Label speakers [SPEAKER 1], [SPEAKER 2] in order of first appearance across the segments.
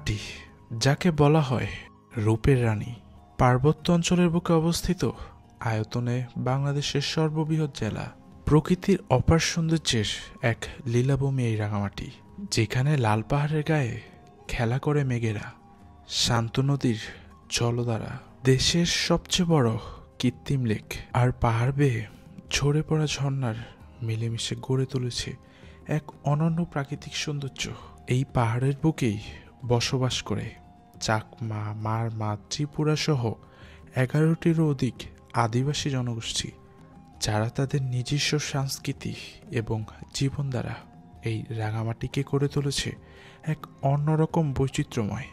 [SPEAKER 1] রাঙামাটি, যাকে বলা হয় রূপের রানী, পার্বত্য অঞ্চলের বুকে অবস্থিত, আয়তনে বাংলাদেশের সর্ববৃহৎ জেলা, প্রকৃতির অপার সৌন্দর্যের এক লীলাভূমি এই রাঙামাটি, যেখানে লাল পাহাড়ের গায়ে খেলা করে মেঘেরা, শান্ত নদীর জলধারা, দেশের সবচেয়ে বড় কৃত্রিম লেক আর পাহাড় বেয়ে ঝরে পড়া ঝর্ণার মিলেমিশে গড়ে তুলেছে এক অনন্য প্রাকৃতিক সৌন্দর্য। এই পাহাড়ের বুকেই বসবাস করে চাকমা, মারমা, ত্রিপুরা সহ 11টিরও অধিক আদিবাসী জনগোষ্ঠী, যারা তাদের নিজস্ব সংস্কৃতি এবং জীবন দ্বারা এই রাঙামাটিকে করে তুলেছে এক অন্যরকম বৈচিত্র্যময়।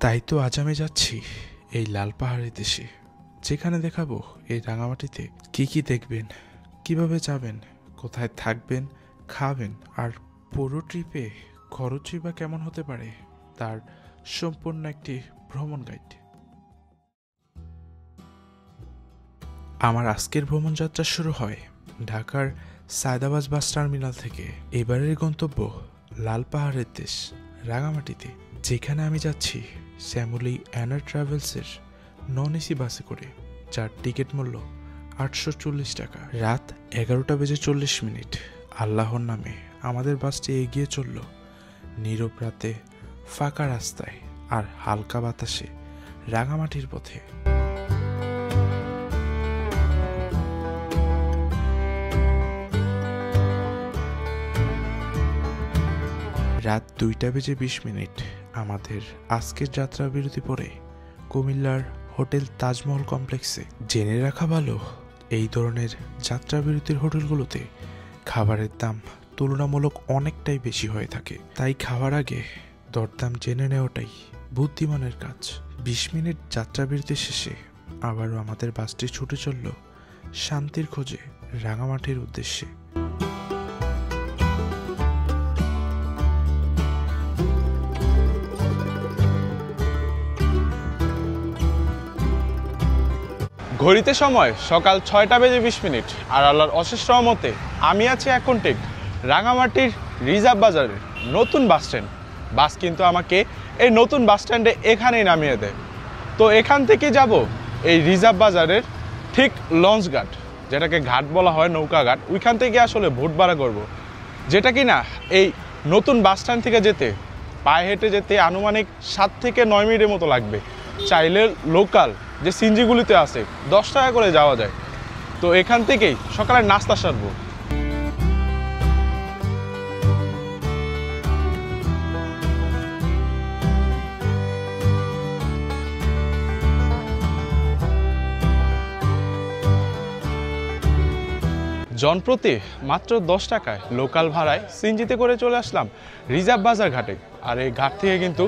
[SPEAKER 1] তাই তো আজ আমি যাচ্ছি এই লাল পাহাড়ের দেশে, যেখানে দেখাবো এই রাঙামাটিতে কি কি দেখবেন, কিভাবে যাবেন, কোথায় থাকবেন, খাবেন, আর পুরো ট্রিপে খরচই বা কেমন হতে পারে তার সম্পূর্ণ একটি ভ্রমণ গাইড। আমার আজকের ভ্রমণ যাত্রা শুরু হয় ঢাকার সায়দাবাদ বাস টার্মিনাল থেকে। এবারের গন্তব্য লাল পাহাড়ের দেশ রাঙামাটিতে, যেখানে আমি যাচ্ছি শ্যামলী অ্যানার ট্রাভেলসের নন এসি বাসে করে, যার টিকিট মূল্য 840 টাকা। রাত 11:40 আল্লাহর নামে আমাদের বাসটি এগিয়ে চলল নীরব রাতে, ফাঁকা রাস্তায় আর হালকা বাতাসে রাঙামাটির পথে। রাত 2:20 আমাদের আজকের যাত্রা বিরতি পরে কুমিল্লার হোটেল তাজমহল কমপ্লেক্সে। জেনে রাখা ভালো, এই ধরনের যাত্রা বিরতির হোটেলগুলোতে খাবারের দাম তুলনামূলক অনেকটাই বেশি হয়ে থাকে, তাই খাওয়ার আগে দরদাম জেনে নেওয়াটাই বুদ্ধিমানের কাজ। 20 মিনিট যাত্রা বিরতি শেষে আবারও আমাদের বাসটি ছুটে চলল শান্তির খোঁজে রাঙামাটির উদ্দেশ্যে।
[SPEAKER 2] ঘড়িতে সময় সকাল 6:20 আর আল্লাহর অশেষ রহমতে আমি আছি এখন ঠিক রাঙামাটির রিজার্ভ বাজারের নতুন বাস স্ট্যান্ড। বাস কিন্তু আমাকে এই নতুন বাস স্ট্যান্ডে এখানেই নামিয়ে দেয়। তো এখান থেকে যাব এই রিজার্ভ বাজারের ঠিক লঞ্চ ঘাট, যেটাকে ঘাট বলা হয়, নৌকা ঘাট, ওইখান থেকে আসলে ভোট ভাড়া করব, যেটা কি না এই নতুন বাস স্ট্যান্ড থেকে যেতে, পায়ে হেঁটে যেতে আনুমানিক 7 থেকে 9 মিনিটের মতো লাগবে। চাইলে লোকাল যে সিনজিগুলিতে আছে 10 টাকা করে যাওয়া যায়। তো এখান থেকেই সকালের নাস্তা সারবো। জনপ্রতি মাত্র 10 টাকায় লোকাল ভাড়ায় সিনজিতে করে চলে আসলাম রিজার্ভ বাজার ঘাটে। আর এই ঘাট থেকে কিন্তু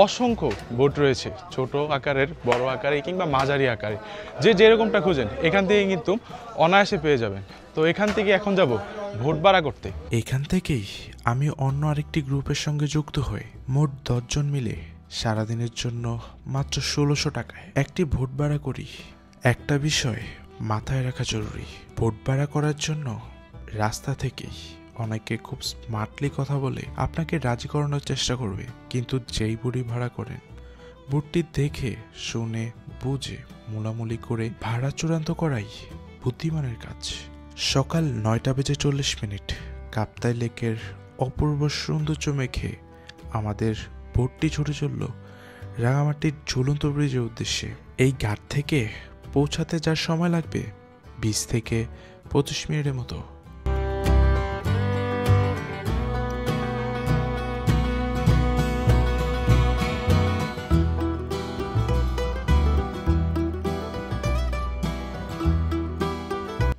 [SPEAKER 2] অসংখ্য বোট রয়েছে, ছোট আকারের, বড় আকারে কিংবা মাঝারি আকারে, যে যেরকমটা খুঁজেন এখান থেকে কিন্তু অনায়াসে পেয়ে যাবেন। তো এখান থেকে এখন যাব ভোট ভাড়া করতে।
[SPEAKER 1] এখান থেকেই আমি অন্য আরেকটি গ্রুপের সঙ্গে যুক্ত হই। মোট 10 জন মিলে সারাদিনের জন্য মাত্র 1600 টাকায় একটি ভোট ভাড়া করি। একটা বিষয় মাথায় রাখা জরুরি, ভোট ভাড়া করার জন্য রাস্তা থেকেই অনেকে খুব স্মার্টলি কথা বলে আপনাকে রাজি করানোর চেষ্টা করবে, কিন্তু যেই বুড়ি ভাড়া করেন, বুটটি দেখে শুনে বুঝে মুলামুলি করে ভাড়া চূড়ান্ত করাই বুদ্ধিমানের কাজ। সকাল 9:40 কাপ্তাই লেকের অপূর্ব সৌন্দর্য মেখে আমাদের বোটটি ছুটে চলল রাঙামাটির ঝুলন্ত ব্রিজের উদ্দেশ্যে। এই ঘাট থেকে পৌঁছাতে যার সময় লাগবে 20 থেকে 25 মিনিটের মতো।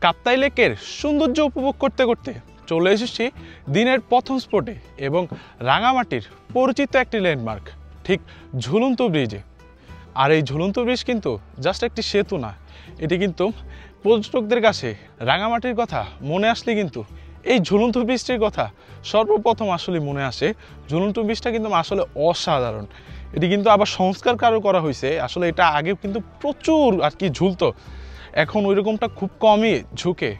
[SPEAKER 2] কাপ্তাই লেকের সৌন্দর্য উপভোগ করতে করতে চলে এসেছি দিনের প্রথম স্পটে এবং রাঙামাটির পরিচিত একটি ল্যান্ডমার্ক, ঠিক ঝুলন্ত ব্রিজে। আর এই ঝুলন্ত ব্রিজ কিন্তু জাস্ট একটি সেতু না, এটি কিন্তু পর্যটকদের কাছে রাঙামাটির কথা মনে আসলে কিন্তু এই ঝুলন্ত ব্রিজটির কথা সর্বপ্রথম আসলে মনে আসে। ঝুলন্ত ব্রিজটা কিন্তু আসলে অসাধারণ। এটি কিন্তু আবার সংস্কার কারও করা হয়েছে। আসলে এটা আগে কিন্তু প্রচুর আর কি ঝুলতো, এখন ওই রকমটা খুব কমই ঝুঁকে।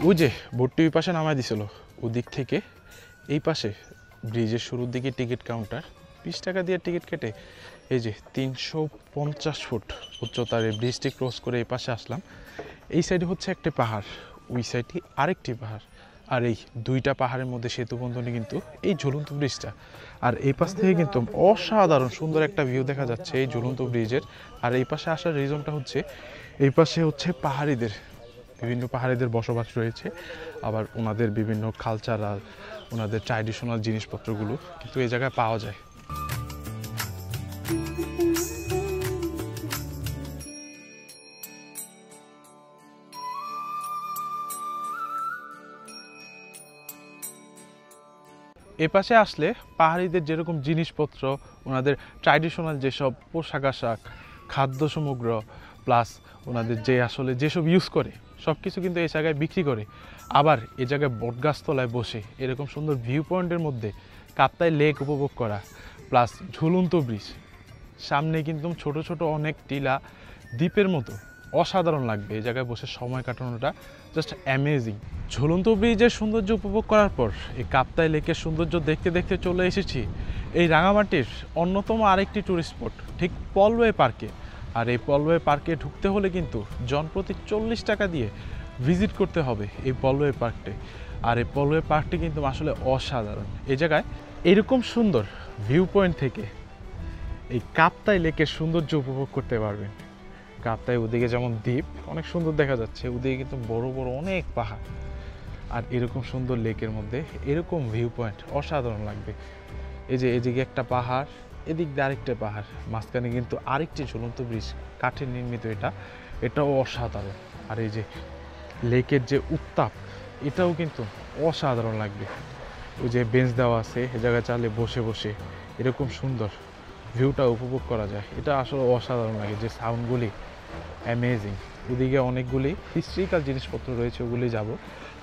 [SPEAKER 2] ওই যে বোটটি ওই পাশে নামাই দিছিল, ওদিক থেকে এই পাশে ব্রিজের শুরুর দিকে টিকিট কাউন্টার, 20 টাকা দিয়ে টিকিট কেটে এই যে 350 ফুট উচ্চতার এই ব্রিজটি ক্রস করে এই পাশে আসলাম। এই সাইডে হচ্ছে একটি পাহাড়, ওই সাইডে আরেকটি পাহাড়, আর এই দুইটা পাহাড়ের মধ্যে সেতু বন্ধনে কিন্তু এই ঝুলন্ত ব্রিজটা। আর এই পাশ থেকে কিন্তু অসাধারণ সুন্দর একটা ভিউ দেখা যাচ্ছে এই ঝুলন্ত ব্রিজের। আর এই পাশে আসার রিজনটা হচ্ছে এই পাশে হচ্ছে পাহাড়িদের, বিভিন্ন পাহাড়িদের বসবাস রয়েছে, আবার ওনাদের বিভিন্ন কালচারাল, ওনাদের ট্র্যাডিশনাল জিনিসপত্রগুলো কিন্তু এই জায়গায় পাওয়া যায়। এপাশে আসলে পাহাড়িদের যেরকম জিনিসপত্র, ওনাদের ট্র্যাডিশনাল যেসব পোশাক আশাক, খাদ্য সামগ্র, প্লাস ওনাদের যে আসলে যেসব ইউজ করে সব কিছু কিন্তু এই জায়গায় বিক্রি করে। আবার এই জায়গায় বটগাছতলায় বসে এরকম সুন্দর ভিউ পয়েন্টের মধ্যে কাপ্তাই লেক উপভোগ করা, প্লাস ঝুলন্ত ব্রিজ, সামনে কিন্তু ছোট ছোট অনেক টিলা দ্বীপের মতো অসাধারণ লাগবে এই জায়গায় বসে সময় কাটানোটা, জাস্ট অ্যামেজিং। ঝুলন্ত ব্রিজের সৌন্দর্য উপভোগ করার পর এই কাপ্তাই লেকের সৌন্দর্য দেখতে দেখতে চলে এসেছি এই রাঙামাটির অন্যতম আরেকটি ট্যুরিস্ট স্পট, ঠিক পলওয়ে পার্কে। আর এই পলওয়ে পার্কে ঢুকতে হলে কিন্তু জনপ্রতি 40 টাকা দিয়ে ভিজিট করতে হবে এই পলওয়ে পার্কটি। আর এই পলওয়ে পার্কটি কিন্তু আসলে অসাধারণ। এই জায়গায় এরকম সুন্দর ভিউ পয়েন্ট থেকে এই কাপ্তাই লেকের সৌন্দর্য উপভোগ করতে পারবেন। কাপ্তাই ওদিকে যেমন দ্বীপ অনেক সুন্দর দেখা যাচ্ছে, ওদিকে কিন্তু বড় বড় অনেক পাহাড়, আর এরকম সুন্দর লেকের মধ্যে এরকম ভিউ পয়েন্ট অসাধারণ লাগবে। এই যে এদিকে একটা পাহাড়, এদিক দিয়ে আরেকটা পাহাড়, মাঝখানে কিন্তু আরেকটি ঝুলন্ত ব্রিজ, কাঠের নির্মিত, এটাও অসাধারণ। আর এই যে লেকের যে উত্তাপ, এটাও কিন্তু অসাধারণ লাগবে। ওই যে বেঞ্চ দেওয়া আছে, এ জায়গায় চালে বসে বসে এরকম সুন্দর ভিউটা উপভোগ করা যায়, এটা আসলে অসাধারণ লাগে। যে সাউন্ডগুলি অ্যামেজিং। ওদিকে অনেকগুলি হিস্ট্রিক্যাল জিনিসপত্র রয়েছে, ওগুলি যাব।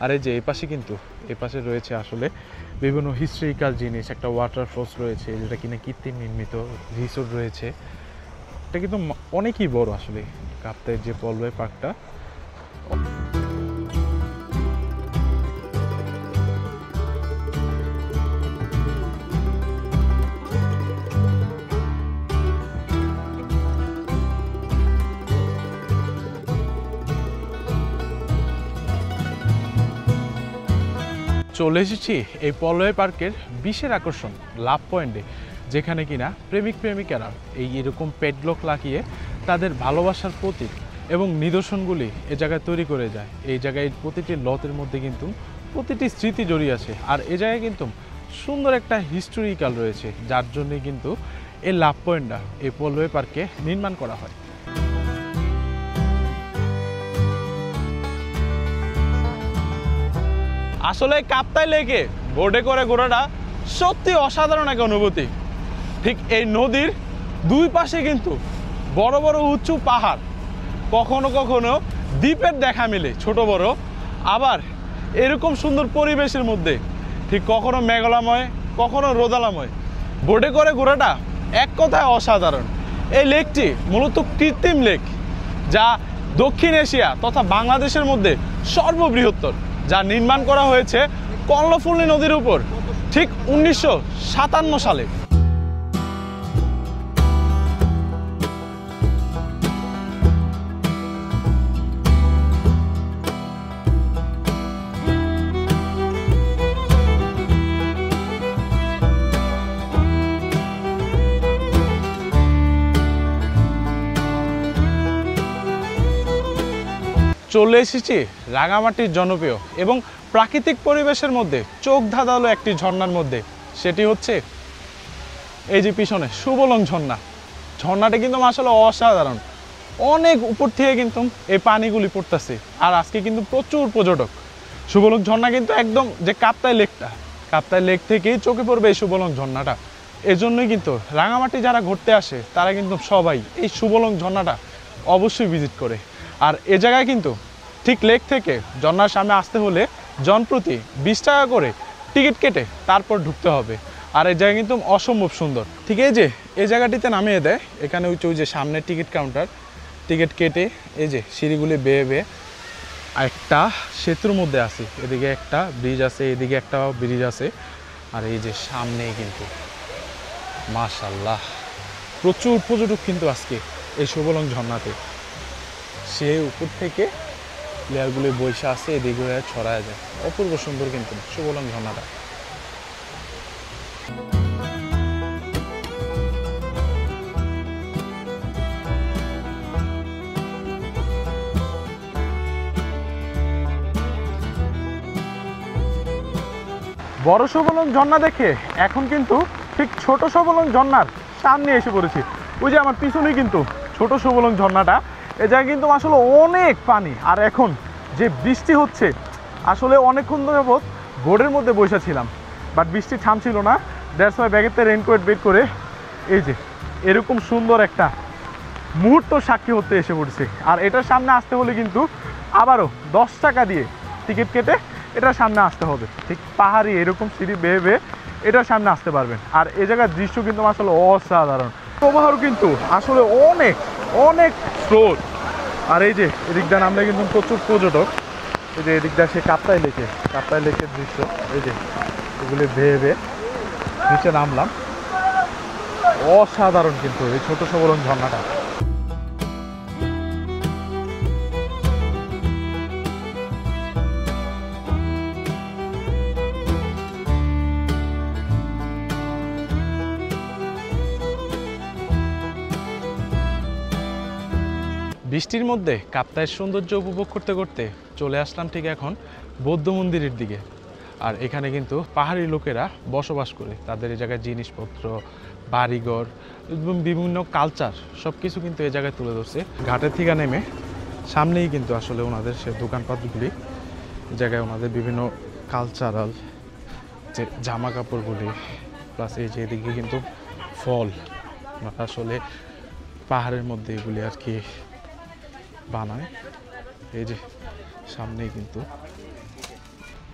[SPEAKER 2] আর এই যে এপাশে কিন্তু এপাশে রয়েছে আসলে বিভিন্ন হিস্ট্রিক্যাল জিনিস, একটা ওয়াটারফলস রয়েছে যেটা কিনা কৃত্রিম নির্মিত, রিসোর্ট রয়েছে, এটা কিন্তু অনেকই বড় আসলে কাপ্তাইয়ের যে পলওয়ে পার্কটা। চলে এসেছি এই পলওয়ে পার্কের বিশেষ আকর্ষণ লাভ পয়েন্টে, যেখানে কিনা প্রেমিক প্রেমিকারা এই এরকম পেডলক লাগিয়ে তাদের ভালোবাসার প্রতীক এবং নিদর্শনগুলি এ জায়গায় তৈরি করে যায়। এই জায়গায় প্রতিটি লতের মধ্যে কিন্তু প্রতিটি স্মৃতি জড়িয়ে আছে। আর এ জায়গায় কিন্তু সুন্দর একটা হিস্টোরিক্যাল রয়েছে, যার জন্যই কিন্তু এই লাভ পয়েন্টটা এই পলওয়ে পার্কে নির্মাণ করা হয়। আসলে কাপ্তাই লেকে বোটে করে ঘোরাটা সত্যি অসাধারণ এক অনুভূতি। ঠিক এই নদীর দুই পাশে কিন্তু বড় বড় উঁচু পাহাড়, কখনো কখনো দ্বীপের দেখা মিলে ছোট বড়, আবার এরকম সুন্দর পরিবেশের মধ্যে ঠিক কখনো মেঘলাময় কখনো রোদালাময়। বোটে করে ঘোরাটা এক কথায় অসাধারণ। এই লেকটি মূলত কৃত্রিম লেক, যা দক্ষিণ এশিয়া তথা বাংলাদেশের মধ্যে সর্ববৃহত্তর, যা নির্মাণ করা হয়েছে কর্ণফুলী নদীর উপর ঠিক 1957 সালে। চলে এসেছি রাঙামাটির জনপ্রিয় এবং প্রাকৃতিক পরিবেশের মধ্যে চোখ ধাঁধালো একটি ঝর্ণার মধ্যে, সেটি হচ্ছে এই যে পিছনে সুবলং ঝর্ণা। ঝর্ণাটা কিন্তু আসলে অসাধারণ, অনেক উপর থেকে কিন্তু এই পানিগুলি পড়তেছে। আর আজকে কিন্তু প্রচুর পর্যটক। সুবলং ঝর্ণা কিন্তু একদম যে কাপ্তাই লেকটা, কাপ্তাই লেক থেকেই চোখে পড়বে এই সুবলং ঝর্ণাটা। এজন্যই কিন্তু রাঙামাটি যারা ঘুরতে আসে তারা কিন্তু সবাই এই সুবলং ঝর্ণাটা অবশ্যই ভিজিট করে। আর এ জায়গায় কিন্তু ঠিক লেক থেকে ঝর্ণার সামনে আসতে হলে জনপ্রতি 20 টাকা করে টিকিট কেটে তারপর ঢুকতে হবে। আর এই জায়গা কিন্তু অসম্ভব সুন্দর। ঠিক এই যে এই জায়গাটিতে নামিয়ে দেয়, এখানে ওই যে সামনে টিকিট কাউন্টার, টিকিট কেটে এই যে সিঁড়িগুলি বেয়ে বেয়ে একটা সেতুর মধ্যে আছি, এদিকে একটা ব্রিজ আছে, এদিকে একটা ব্রিজ আছে, আর এই যে সামনেই কিন্তু মাশাআল্লাহ প্রচুর পর্যটক কিন্তু আজকে এই সুবলং ঝর্ণাতে। সে উপর থেকে লেয়ারগুলো বৈশা আছে, এদিকে ছড়ায় যায়, অপূর্ব সুন্দর কিন্তু সুবলং ঝর্ণাটা। বড় সুবলং ঝর্ণা দেখে এখন কিন্তু ঠিক ছোট সুবলং ঝর্ণার সামনে এসে পড়েছি। ওই যে আমার পিছনে কিন্তু ছোট সুবলং ঝর্ণাটা, এ জায়গায় কিন্তু আসলে অনেক পানি। আর এখন যে বৃষ্টি হচ্ছে, আসলে অনেকক্ষণ যাবত বোর্ডের মধ্যে বসেছিলাম, বাট বৃষ্টি থামছিল না। দ্যাটস ওয়াই ব্যাগের থেকে রেইনকোট বের করে এই যে এরকম সুন্দর একটা মুহূর্ত সাক্ষী হতে এসে পড়ছি। আর এটার সামনে আসতে হলে কিন্তু আবারও 10 টাকা দিয়ে টিকিট কেটে এটার সামনে আসতে হবে। ঠিক পাহাড়ি এরকম সিঁড়ি বেয়ে বেয়ে এটার সামনে আসতে পারবেন। আর এই জায়গার দৃশ্য কিন্তু আসলে অসাধারণ, প্রবাহও কিন্তু আসলে অনেক অনেক স্রোত। আর এই যে এদিক দিয়ে আমরা কিন্তু প্রচুর পর্যটক, এই যে এদিক দিয়ে সে কাপ্তাই লেকের দৃশ্য, এই যে এগুলি বেয়ে বেয়ে নিচে নামলাম। অসাধারণ কিন্তু এই ছোট সুবলং ঝর্ণাটা। বৃষ্টির মধ্যে কাপ্তাইয়ের সৌন্দর্য উপভোগ করতে করতে চলে আসলাম ঠিক এখন বৌদ্ধ মন্দিরের দিকে। আর এখানে কিন্তু পাহাড়ি লোকেরা বসবাস করে, তাদের এই জায়গায় জিনিসপত্র, বাড়িঘর এবং বিভিন্ন কালচার সব কিছু কিন্তু এই জায়গায় তুলে ধরছে। ঘাটের থেকে নেমে সামনেই কিন্তু আসলে ওনাদের সে দোকানপাটগুলি, এই জায়গায় ওনাদের বিভিন্ন কালচারাল যে জামা কাপড়গুলি, প্লাস এই যে এদিকে কিন্তু ফল আসলে পাহাড়ের মধ্যে এগুলি আর কি বানায়। এই যে সামনেই কিন্তু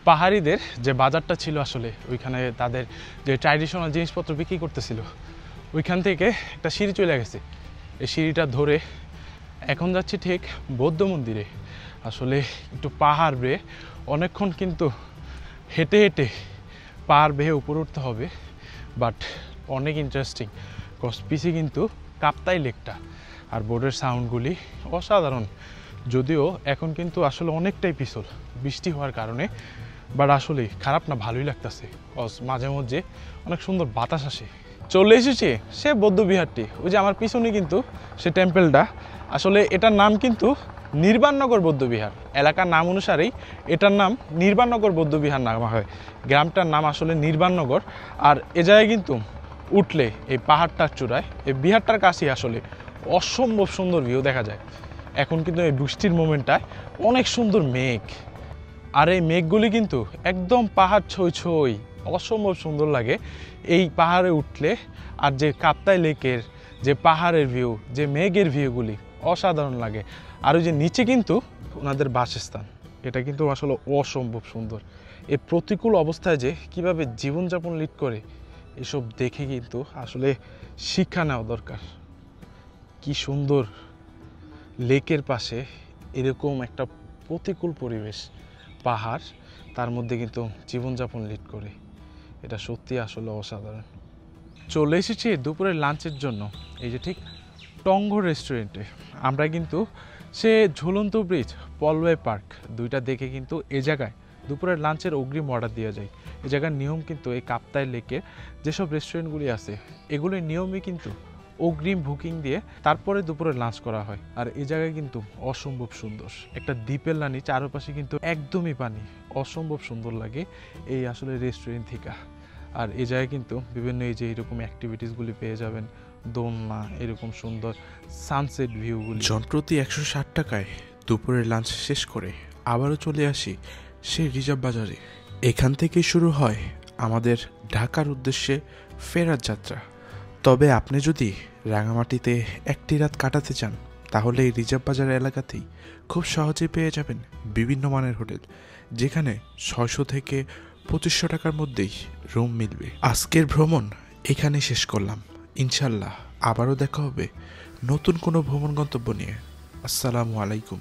[SPEAKER 2] পাহাড়িদের যে বাজারটা ছিল, আসলে ওইখানে তাদের যে ট্র্যাডিশনাল জিনিসপত্র বিক্রি করতেছিল, ওইখান থেকে একটা সিঁড়ি চলে গেছে। এই সিঁড়িটা ধরে এখন যাচ্ছি ঠিক বৌদ্ধ মন্দিরে। আসলে একটু পাহাড় বেয়ে অনেকক্ষণ কিন্তু হেঁটে হেঁটে পাহাড় বেয়ে উপরে উঠতে হবে, বাট অনেক ইন্টারেস্টিং। পিছে কিন্তু কাপ্তাই লেকটা আর বোর্ডের সাউন্ডগুলি অসাধারণ। যদিও এখন কিন্তু আসলে অনেকটাই পিছল বৃষ্টি হওয়ার কারণে, বাট আসলে খারাপ না, ভালোই লাগতেছে। মাঝে মধ্যে অনেক সুন্দর বাতাস আসে। চলে এসেছি সে বৌদ্ধ বিহারটি, ওই যে আমার পিছনে কিন্তু সে টেম্পেলটা। আসলে এটার নাম কিন্তু নির্বাণনগর বৌদ্ধ বিহার, এলাকার নাম অনুসারেই এটার নাম নির্বাণনগর বৌদ্ধ বিহার নাম হয়। গ্রামটার নাম আসলে নির্বাণনগর। আর এ জায়গায় কিন্তু উঠলে এই পাহাড়টার চূড়ায় এই বিহারটার কাছেই আসলে অসম্ভব সুন্দর ভিউ দেখা যায়। এখন কিন্তু এই বৃষ্টির মোমেন্টটায় অনেক সুন্দর মেঘ, আর এই মেঘগুলি কিন্তু একদম পাহাড় ছই ছই, অসম্ভব সুন্দর লাগে এই পাহাড়ে উঠলে। আর যে কাপ্তাই লেকের যে পাহাড়ের ভিউ, যে মেঘের ভিউগুলি অসাধারণ লাগে। আর ওই যে নিচে কিন্তু ওনাদের বাসস্থান, এটা কিন্তু আসলে অসম্ভব সুন্দর। এই প্রতিকূল অবস্থায় যে কিভাবে জীবনযাপন লিড করে, এসব দেখে কিন্তু আসলে শিক্ষা নেওয়া দরকার। কি সুন্দর লেকের পাশে এরকম একটা প্রতিকূল পরিবেশ, পাহাড়, তার মধ্যে কিন্তু জীবনযাপন লিড করে, এটা সত্যি আসলে অসাধারণ। চলে এসেছি দুপুরের লাঞ্চের জন্য এই যে ঠিক টঙ্গর রেস্টুরেন্টে। আমরা কিন্তু সে ঝুলন্ত ব্রিজ, পলওয়ে পার্ক দুইটা দেখে কিন্তু এ জায়গায় দুপুরের লাঞ্চের অগ্রিম অর্ডার দেওয়া যায়। এই জায়গার নিয়ম কিন্তু এই কাপ্তাই লেকে যেসব রেস্টুরেন্টগুলি আছে, এগুলির নিয়মই কিন্তু অগ্রিম বুকিং দিয়ে তারপরে দুপুরে লাঞ্চ করা হয়। আর এই জায়গায় কিন্তু অসম্ভব সুন্দর একটা দ্বীপের লানি, চারপাশে কিন্তু একদমই পানি, অসম্ভব সুন্দর লাগে এই আসলে রেস্টুরেন্ট থেকে। আর এই জায়গায় কিন্তু বিভিন্ন এই যে এরকম অ্যাক্টিভিটিসগুলি পেয়ে যাবেন, দোলনা, এরকম সুন্দর সানসেট ভিউগুলি।
[SPEAKER 1] জনপ্রতি 160 টাকায় দুপুরের লাঞ্চ শেষ করে আবারও চলে আসি সেই রিজার্ভ বাজারে। এখান থেকেই শুরু হয় আমাদের ঢাকার উদ্দেশ্যে ফেরার যাত্রা। তবে আপনি যদি রাঙামাটিতে একটি রাত কাটাতে চান, তাহলে এই রিজার্ভ বাজার এলাকাতেই খুব সহজেই পেয়ে যাবেন বিভিন্ন মানের হোটেল, যেখানে 600 থেকে 2500 টাকার মধ্যেই রুম মিলবে। আজকের ভ্রমণ এখানেই শেষ করলাম। ইনশাল্লাহ আবারও দেখা হবে নতুন কোনো ভ্রমণ গন্তব্য নিয়ে। আসসালামু আলাইকুম।